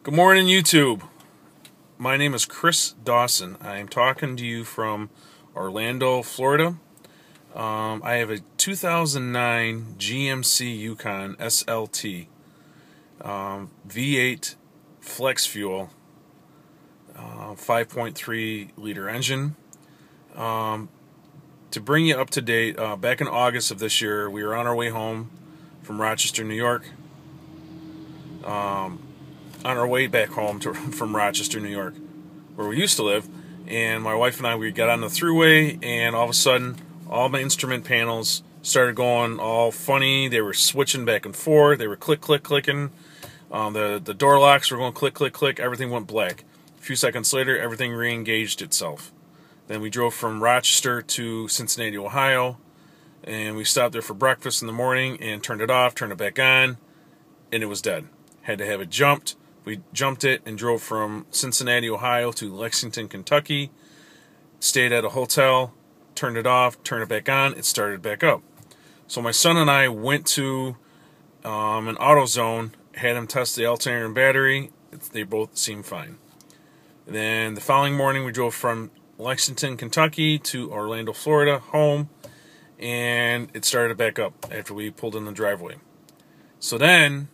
Good morning, YouTube. My name is Chris Dawson. I am talking to you from Orlando, Florida. I have a 2009 GMC Yukon SLT V8 flex fuel 5.3 liter engine. To bring you up to date, back in August of this year, we were on our way home from Rochester, New York. On our way back home from Rochester, New York, where we used to live, and my wife and I, we got on the thruway, and all of a sudden, all my instrument panels started going all funny. They were switching back and forth. They were clicking. The door locks were going click. Everything went black. A few seconds later, everything re-engaged itself. Then we drove from Rochester to Cincinnati, Ohio, and we stopped there for breakfast in the morning and turned it off, turned it back on, and it was dead. Had to have it jumped. We jumped it and drove from Cincinnati, Ohio to Lexington, Kentucky, stayed at a hotel, turned it off, turned it back on, it started back up. So my son and I went to an AutoZone, had him test the alternator and battery. They both seemed fine. Then the following morning we drove from Lexington, Kentucky to Orlando, Florida, home, and it started back up after we pulled in the driveway. So then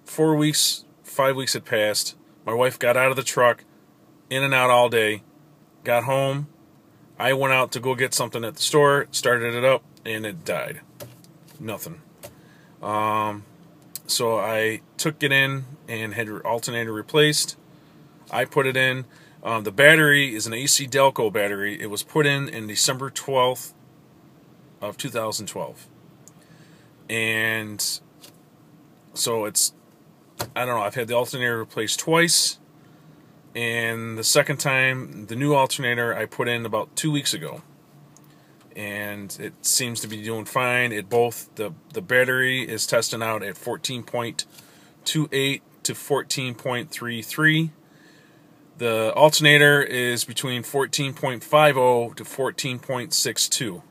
5 weeks had passed. My wife got out of the truck, in and out all day, got home. I went out to go get something at the store, started it up, and it died. Nothing. So I took it in and had her alternator replaced. I put it in. The battery is an AC Delco battery. It was put in December 12th of 2012. And so I don't know, I've had the alternator replaced twice, and the second time, the new alternator I put in about 2 weeks ago, and it seems to be doing fine. The battery is testing out at 14.28 to 14.33. The alternator is between 14.50 to 14.62.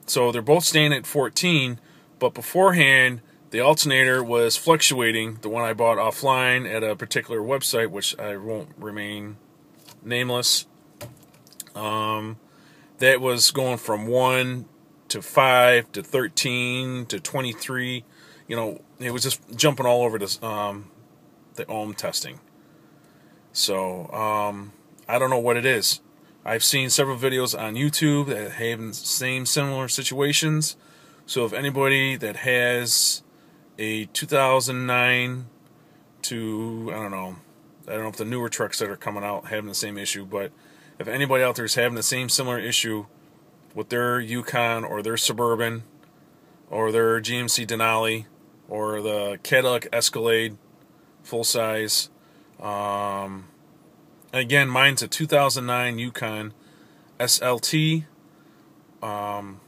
So they're both staying at 14, but beforehand, the alternator was fluctuating, the one I bought offline at a particular website, which I won't remain nameless. That was going from 1 to 5 to 13 to 23. You know, it was just jumping all over the ohm testing. So, I don't know what it is. I've seen several videos on YouTube that have the same similar situations. So if anybody that has a 2009 to, I don't know if the newer trucks that are coming out having the same issue, but if anybody out there is having the same similar issue with their Yukon or their Suburban or their GMC Denali or the Cadillac Escalade full size, again, mine's a 2009 Yukon SLT V8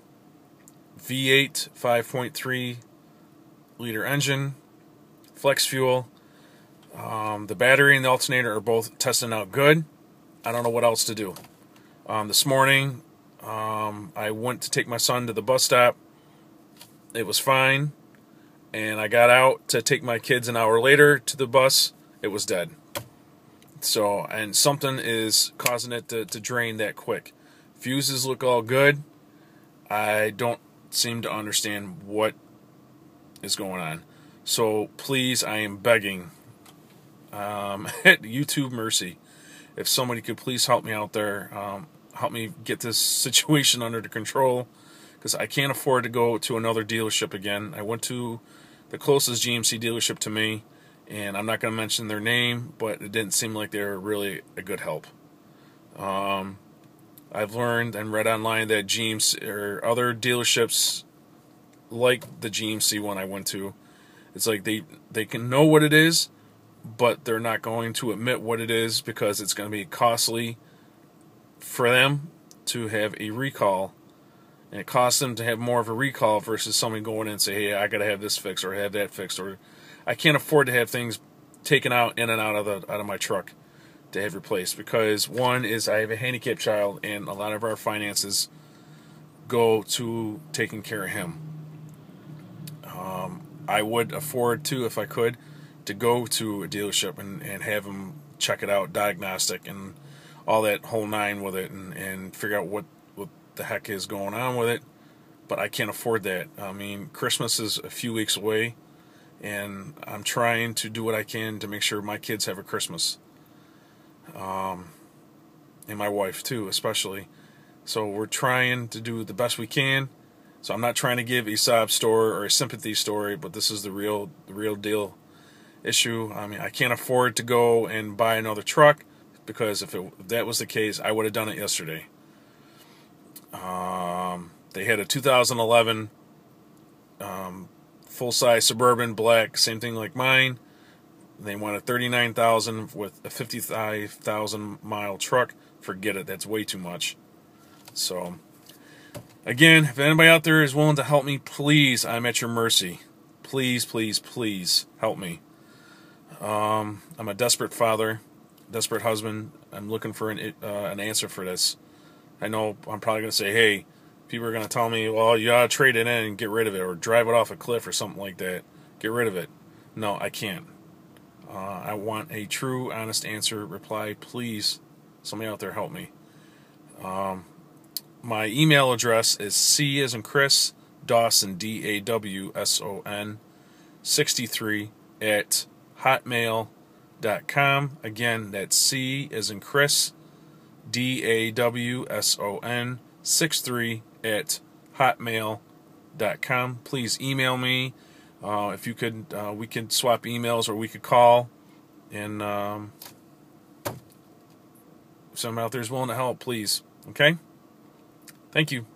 5.3 liter engine, flex fuel. The battery and the alternator are both testing out good. I don't know what else to do. This morning, I went to take my son to the bus stop. It was fine. And I got out to take my kids an hour later to the bus. It was dead. So, and something is causing it to drain that quick. Fuses look all good. I don't seem to understand what is going on. So please, I am begging at YouTube mercy, if somebody could please help me out there, help me get this situation under control, because I can't afford to go to another dealership again. I went to the closest GMC dealership to me, and I'm not going to mention their name, but it didn't seem like they were really a good help. I've learned and read online that GMC or other dealerships like the GMC one I went to, it's like they can know what it is, but they're not going to admit what it is because it's going to be costly for them to have a recall, and it costs them to have more of a recall versus someone going in and say, hey, I got to have this fixed or have that fixed, or I can't afford to have things taken out in and out of my truck to have replaced, because one is I have a handicapped child and a lot of our finances go to taking care of him. I would afford to, if I could, to go to a dealership and have them check it out, diagnostic, and all that whole nine with it, and figure out what the heck is going on with it. But I can't afford that. I mean, Christmas is a few weeks away, and I'm trying to do what I can to make sure my kids have a Christmas. And my wife too, especially. So we're trying to do the best we can. So I'm not trying to give a sob story or a sympathy story, but this is the real deal issue. I mean, I can't afford to go and buy another truck, because if that was the case, I would have done it yesterday. They had a 2011 full-size Suburban black, same thing like mine. They wanted $39,000 with a 55,000 mile truck. Forget it. That's way too much. So, again, if anybody out there is willing to help me, please, I'm at your mercy. Please, please, please help me. I'm a desperate father, desperate husband. I'm looking for an answer for this. I know I'm probably going to say, hey, people are going to tell me, well, you got to trade it in and get rid of it, or drive it off a cliff or something like that. Get rid of it. No, I can't. I want a true, honest answer, reply, please. Somebody out there help me. My email address is C as in Chris, Dawson, DAWSON, 63 at hotmail.com. Again, that's C as in Chris, DAWSON, 63 at hotmail.com. Please email me. If you could, we could swap emails, or we could call, and if someone out there is willing to help, please. Okay? Thank you.